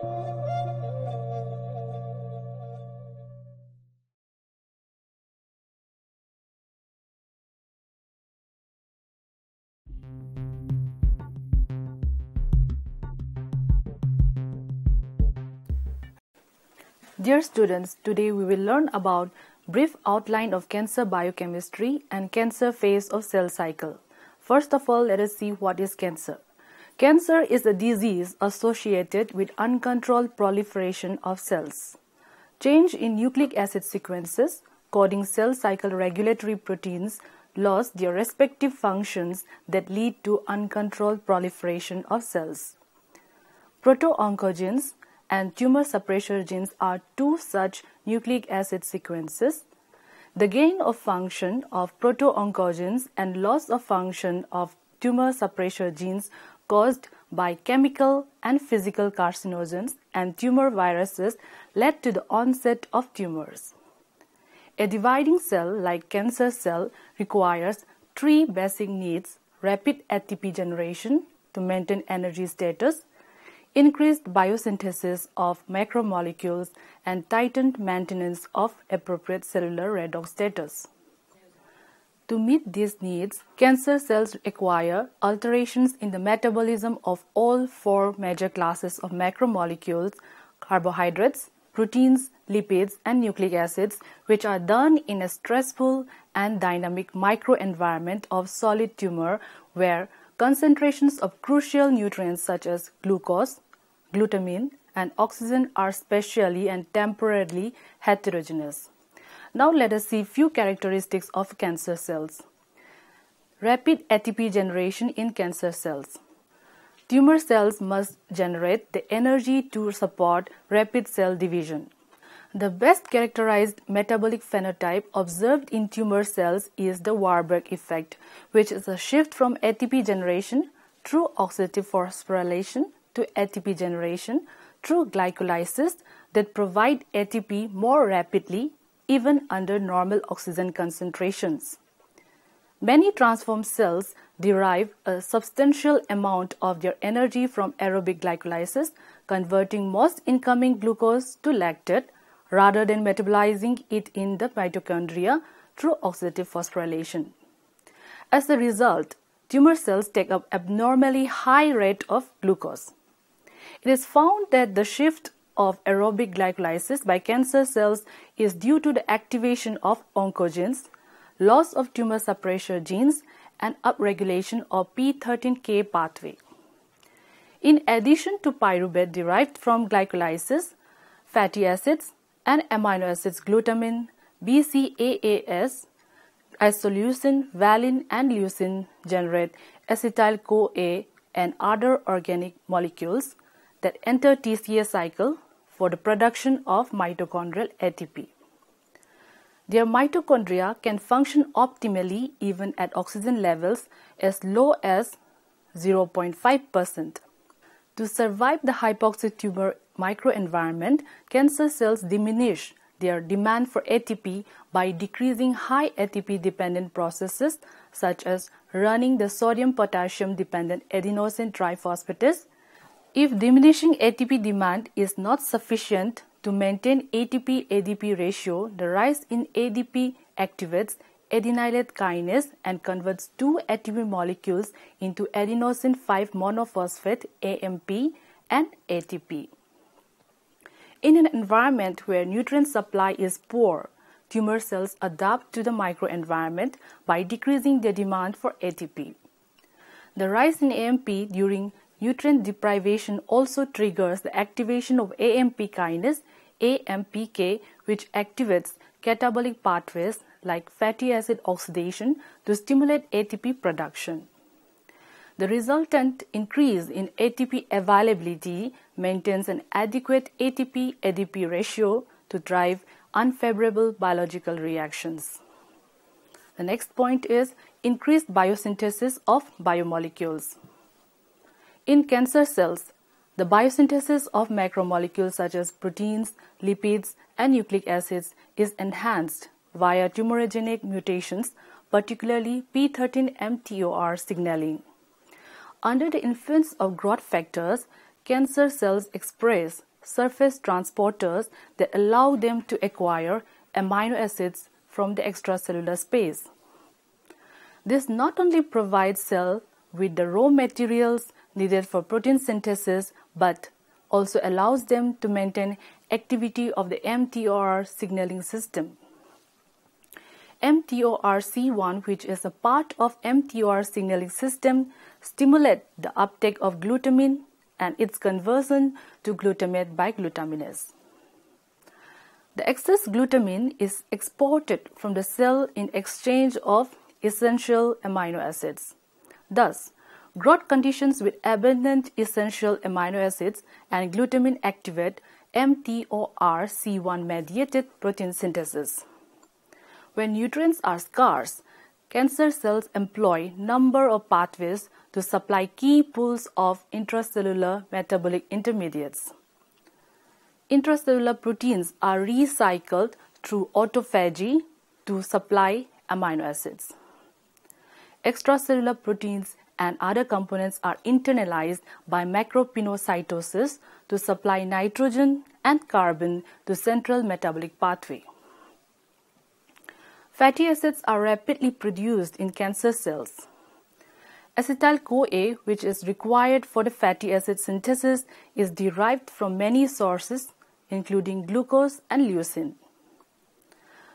Dear students, today we will learn about brief outline of cancer biochemistry and cancer phase of cell cycle. First of all, let us see what is cancer. Cancer is a disease associated with uncontrolled proliferation of cells. Change in nucleic acid sequences coding cell cycle regulatory proteins lose their respective functions that lead to uncontrolled proliferation of cells. Proto-oncogenes and tumor suppressor genes are two such nucleic acid sequences. The gain of function of proto-oncogenes and loss of function of tumor suppressor genes caused by chemical and physical carcinogens and tumor viruses led to the onset of tumors. A dividing cell like cancer cell requires three basic needs: rapid ATP generation to maintain energy status, increased biosynthesis of macromolecules, and tightened maintenance of appropriate cellular redox status. To meet these needs, cancer cells acquire alterations in the metabolism of all four major classes of macromolecules: carbohydrates, proteins, lipids, and nucleic acids, which are done in a stressful and dynamic microenvironment of solid tumor where concentrations of crucial nutrients such as glucose, glutamine, and oxygen are spatially and temporally heterogeneous. Now let us see few characteristics of cancer cells. Rapid ATP generation in cancer cells. Tumor cells must generate the energy to support rapid cell division. The best characterized metabolic phenotype observed in tumor cells is the Warburg effect, which is a shift from ATP generation through oxidative phosphorylation to ATP generation through glycolysis that provide ATP more rapidly even under normal oxygen concentrations. Many transformed cells derive a substantial amount of their energy from aerobic glycolysis, converting most incoming glucose to lactate rather than metabolizing it in the mitochondria through oxidative phosphorylation. As a result, tumor cells take up abnormally high rate of glucose. It is found that the shift of aerobic glycolysis by cancer cells is due to the activation of oncogenes, loss of tumor suppressor genes, and upregulation of P13K pathway. In addition to pyruvate derived from glycolysis, fatty acids and amino acids glutamine, BCAAs, isoleucine, valine, and leucine generate acetyl-CoA and other organic molecules that enter TCA cycle for the production of mitochondrial ATP. Their mitochondria can function optimally even at oxygen levels as low as 0.5%. To survive the hypoxic tumor microenvironment, cancer cells diminish their demand for ATP by decreasing high ATP-dependent processes such as running the sodium-potassium-dependent adenosine triphosphatase. If diminishing ATP demand is not sufficient to maintain ATP-ADP ratio, the rise in ADP activates adenylate kinase and converts two ATP molecules into adenosine 5-monophosphate AMP and ATP. In an environment where nutrient supply is poor, tumor cells adapt to the microenvironment by decreasing their demand for ATP. The rise in AMP during nutrient deprivation also triggers the activation of AMP kinase, AMPK, which activates catabolic pathways like fatty acid oxidation to stimulate ATP production. The resultant increase in ATP availability maintains an adequate ATP-ADP ratio to drive unfavorable biological reactions. The next point is increased biosynthesis of biomolecules. In cancer cells, the biosynthesis of macromolecules such as proteins, lipids, and nucleic acids is enhanced via tumorigenic mutations, particularly P13-mTOR signaling. Under the influence of growth factors, cancer cells express surface transporters that allow them to acquire amino acids from the extracellular space. This not only provides cell with the raw materials needed for protein synthesis, but also allows them to maintain activity of the mTOR signaling system. mTORC1, which is a part of mTOR signaling system, stimulates the uptake of glutamine and its conversion to glutamate by glutaminase. The excess glutamine is exported from the cell in exchange of essential amino acids. Thus, growth conditions with abundant essential amino acids and glutamine activate mTORC1 mediated protein synthesis. When nutrients are scarce, cancer cells employ a number of pathways to supply key pools of intracellular metabolic intermediates. Intracellular proteins are recycled through autophagy to supply amino acids. Extracellular proteins and other components are internalized by macropinocytosis to supply nitrogen and carbon to central metabolic pathway. Fatty acids are rapidly produced in cancer cells. Acetyl-CoA, which is required for the fatty acid synthesis, is derived from many sources, including glucose and leucine.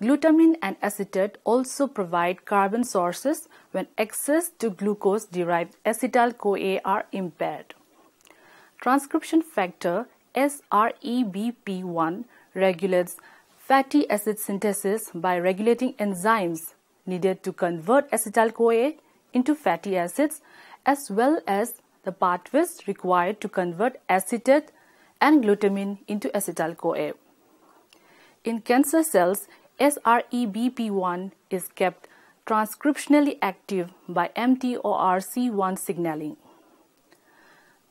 Glutamine and acetate also provide carbon sources when access to glucose-derived acetyl-CoA are impaired. Transcription factor SREBP1 regulates fatty acid synthesis by regulating enzymes needed to convert acetyl-CoA into fatty acids, as well as the pathways required to convert acetate and glutamine into acetyl-CoA. In cancer cells, SREBP1 is kept transcriptionally active by mTORC1 signaling.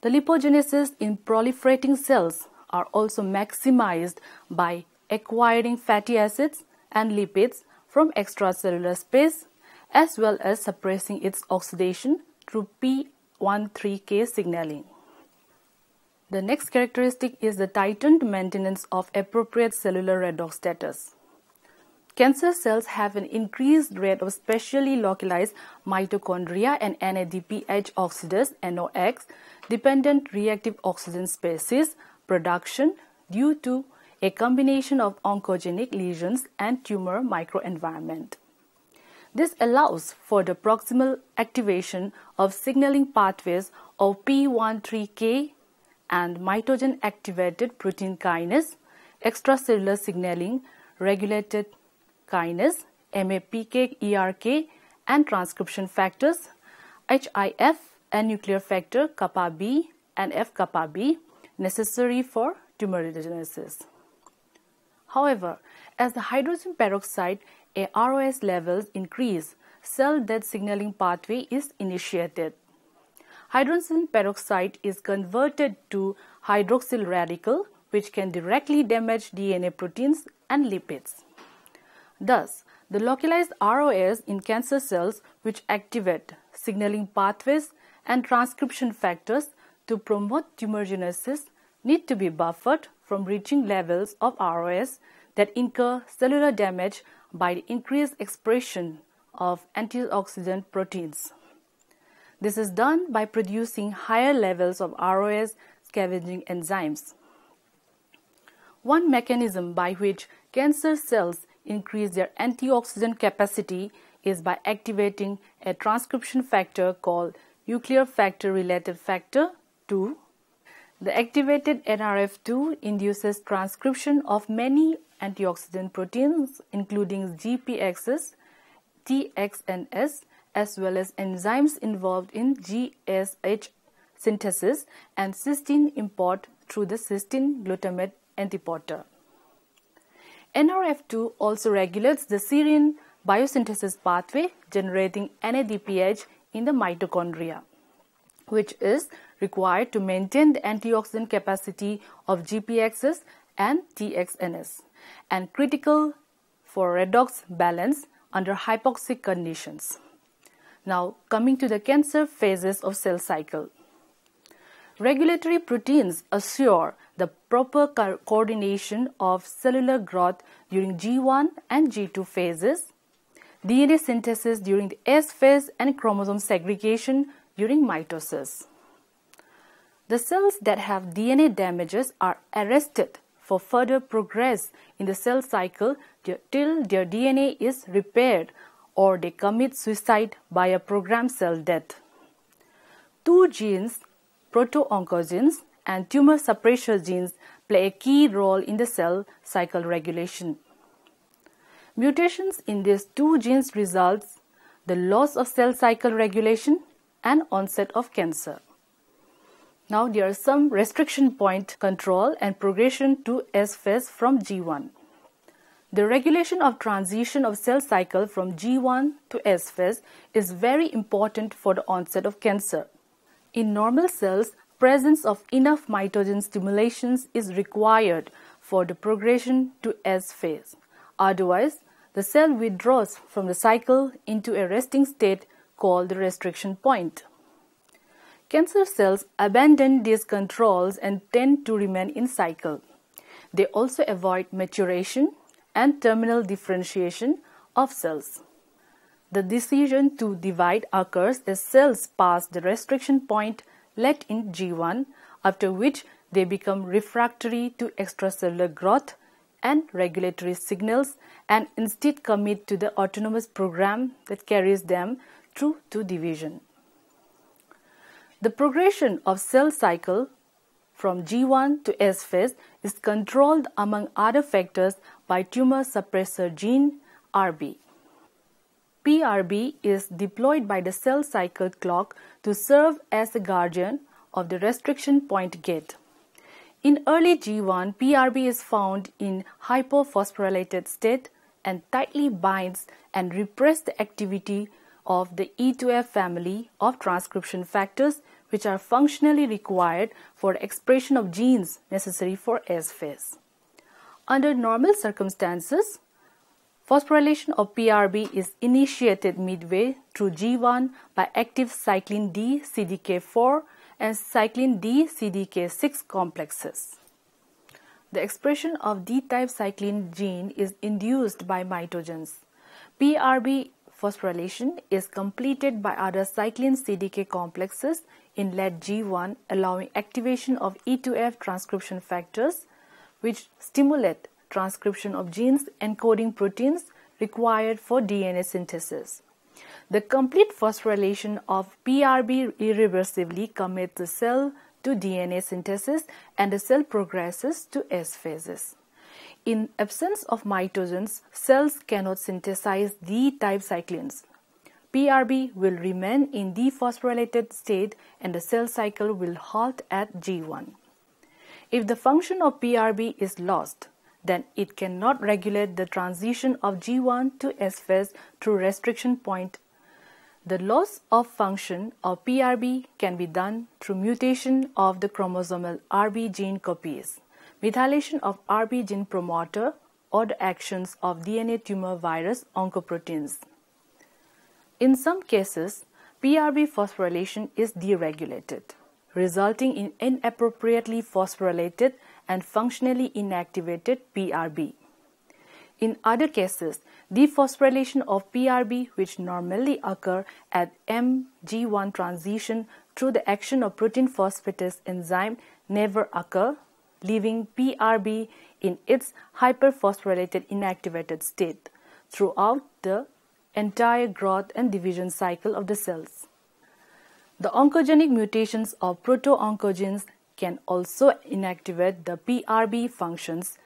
The lipogenesis in proliferating cells are also maximized by acquiring fatty acids and lipids from extracellular space, as well as suppressing its oxidation through P13K signaling. The next characteristic is the tightened maintenance of appropriate cellular redox status. Cancer cells have an increased rate of specially localized mitochondria and NADPH oxidase (NOx) dependent reactive oxygen species production due to a combination of oncogenic lesions and tumor microenvironment. This allows for the proximal activation of signaling pathways of P13K and mitogen-activated protein kinase, extracellular signaling, regulated kinase, MAPK-ERK, and transcription factors, HIF and nuclear factor kappa B and F kappa B, necessary for tumor redogenesis. However, as the hydrogen peroxide ROS levels increase, cell death signaling pathway is initiated. Hydrogen peroxide is converted to hydroxyl radical, which can directly damage DNA proteins and lipids. Thus, the localized ROS in cancer cells, which activate signaling pathways and transcription factors to promote tumorigenesis, need to be buffered from reaching levels of ROS that incur cellular damage by the increased expression of antioxidant proteins. This is done by producing higher levels of ROS scavenging enzymes. One mechanism by which cancer cells increase their antioxidant capacity is by activating a transcription factor called nuclear factor-related factor 2. The activated NRF2 induces transcription of many antioxidant proteins, including GPXs, TXNS, as well as enzymes involved in GSH synthesis and cysteine import through the cysteine glutamate antiporter. NRF2 also regulates the serine biosynthesis pathway, generating NADPH in the mitochondria, which is required to maintain the antioxidant capacity of GPXs and TXNS, and critical for redox balance under hypoxic conditions. Now, coming to the cancer phases of cell cycle. Regulatory proteins assure the proper coordination of cellular growth during G1 and G2 phases, DNA synthesis during the S phase, and chromosome segregation during mitosis. The cells that have DNA damages are arrested for further progress in the cell cycle till their DNA is repaired or they commit suicide by a programmed cell death. Two genes, proto-oncogenes and tumor suppressor genes, play a key role in the cell cycle regulation. Mutations in these two genes results the loss of cell cycle regulation and onset of cancer. Now there are some restriction point control and progression to S phase from G1. The regulation of transition of cell cycle from G1 to S phase is very important for the onset of cancer. In normal cells, presence of enough mitogen stimulations is required for the progression to S phase. Otherwise, the cell withdraws from the cycle into a resting state called the restriction point. Cancer cells abandon these controls and tend to remain in cycle. They also avoid maturation and terminal differentiation of cells. The decision to divide occurs as cells pass the restriction point late in G1, after which they become refractory to extracellular growth and regulatory signals and instead commit to the autonomous program that carries them through to division. The progression of cell cycle from G1 to S phase is controlled among other factors by tumor suppressor gene RB. PRB is deployed by the cell cycle clock to serve as a guardian of the restriction point gate. In early G1, PRB is found in hypophosphorylated state and tightly binds and represses the activity of the E2F family of transcription factors which are functionally required for expression of genes necessary for S phase. Under normal circumstances, phosphorylation of PRB is initiated midway through G1 by active cyclin-CDK4 and cyclin-CDK6 complexes. The expression of D-type cyclin gene is induced by mitogens. PRB phosphorylation is completed by other cyclin-CDK complexes in late G1, allowing activation of E2F transcription factors, which stimulate transcription of genes encoding proteins required for DNA synthesis. The complete phosphorylation of PRB irreversibly commits the cell to DNA synthesis and the cell progresses to S phases. In absence of mitogens, cells cannot synthesize D-type cyclins. PRB will remain in dephosphorylated state and the cell cycle will halt at G1. If the function of PRB is lost, then it cannot regulate the transition of G1 to S phase through restriction point. The loss of function of PRB can be done through mutation of the chromosomal RB gene copies, methylation of RB gene promoter, or the actions of DNA tumor virus oncoproteins. In some cases, PRB phosphorylation is deregulated, resulting in inappropriately phosphorylated and functionally inactivated PRB. In other cases, dephosphorylation of PRB, which normally occur at mG1 transition through the action of protein phosphatase enzyme, never occur, leaving PRB in its hyperphosphorylated inactivated state throughout the entire growth and division cycle of the cells. The oncogenic mutations of proto-oncogenes can also inactivate the PRB functions.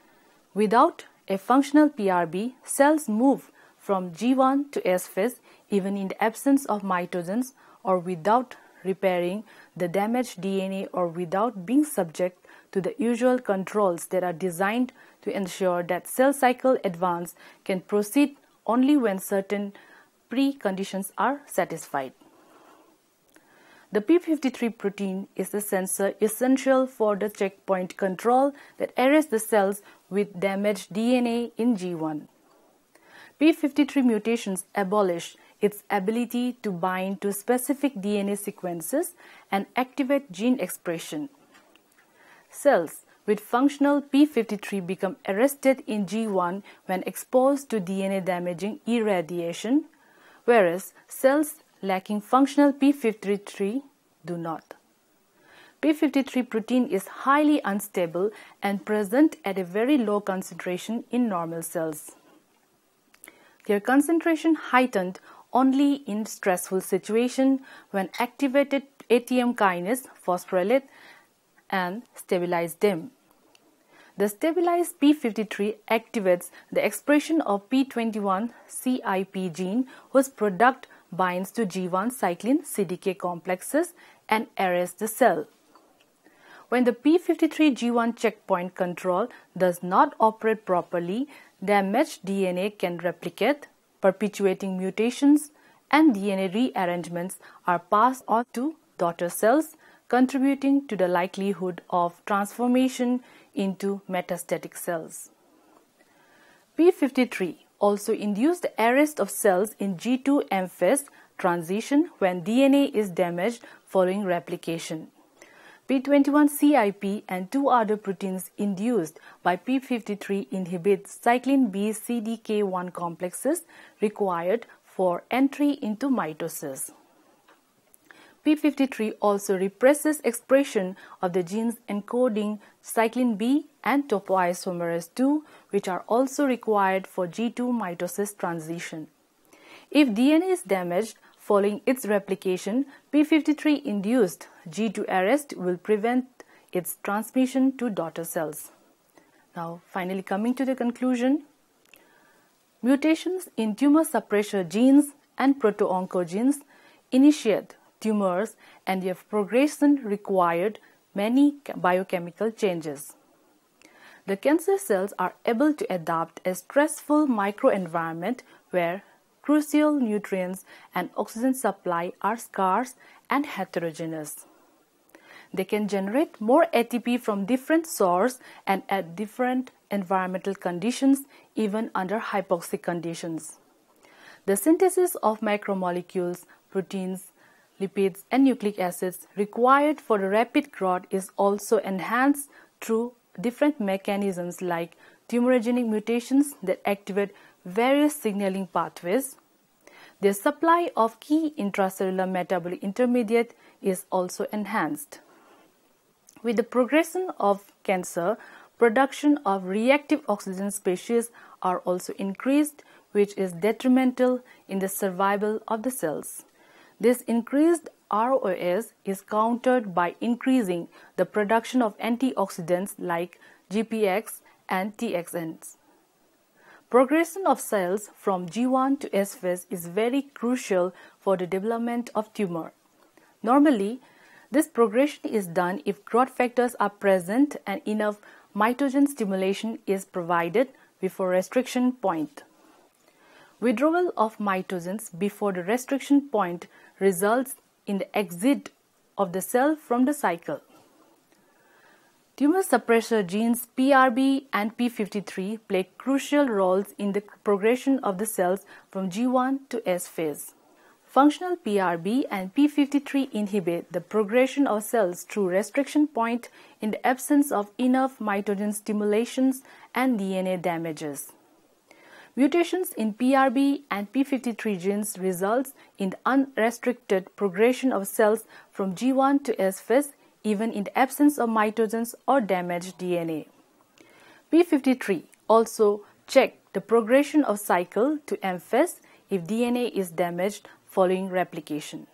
Without a functional PRB, cells move from G1 to S phase even in the absence of mitogens or without repairing the damaged DNA or without being subject to the usual controls that are designed to ensure that cell cycle advance can proceed only when certain preconditions are satisfied. The p53 protein is the sensor essential for the checkpoint control that arrests the cells with damaged DNA in G1. p53 mutations abolish its ability to bind to specific DNA sequences and activate gene expression. Cells with functional p53 become arrested in G1 when exposed to DNA-damaging irradiation, whereas cells lacking functional p53 do not. p53 protein is highly unstable and present at a very low concentration in normal cells. Their concentration heightened only in stressful situation when activated ATM kinase phosphorylate and stabilize them. The stabilized p53 activates the expression of p21-CIP gene, whose product binds to G1 cyclin-CDK complexes and arrests the cell. When the p53 G1 checkpoint control does not operate properly, damaged DNA can replicate, perpetuating mutations, and DNA rearrangements are passed on to daughter cells, contributing to the likelihood of transformation into metastatic cells. p53 also induces the arrest of cells in G2M phase transition when DNA is damaged following replication. p21-CIP and two other proteins induced by p53 inhibit cyclin-CDK1 complexes required for entry into mitosis. p53 also represses expression of the genes encoding cyclin B and topoisomerase II, which are also required for G2 mitosis transition. If DNA is damaged following its replication, p53-induced G2 arrest will prevent its transmission to daughter cells. Now, finally coming to the conclusion, mutations in tumor suppressor genes and proto-oncogenes initiate tumors, and their progression required many biochemical changes. The cancer cells are able to adapt a stressful microenvironment where crucial nutrients and oxygen supply are scarce and heterogeneous. They can generate more ATP from different sources and at different environmental conditions, even under hypoxic conditions. The synthesis of macromolecules, proteins, lipids, and nucleic acids required for the rapid growth is also enhanced through different mechanisms like tumorigenic mutations that activate various signaling pathways. The supply of key intracellular metabolic intermediate is also enhanced. With the progression of cancer, production of reactive oxygen species are also increased, which is detrimental in the survival of the cells. This increased ROS is countered by increasing the production of antioxidants like GPX and TXNs. Progression of cells from G1 to S phase is very crucial for the development of tumor. Normally, this progression is done if growth factors are present and enough mitogen stimulation is provided before restriction point. Withdrawal of mitogens before the restriction point results in the exit of the cell from the cycle. Tumor suppressor genes PRB and p53 play crucial roles in the progression of the cells from G1 to S phase. Functional PRB and p53 inhibit the progression of cells through restriction point in the absence of enough mitogen stimulations and DNA damages. Mutations in PRB and p53 genes results in the unrestricted progression of cells from G1 to S phase even in the absence of mitogens or damaged DNA. p53 also check the progression of cycle to M phase if DNA is damaged following replication.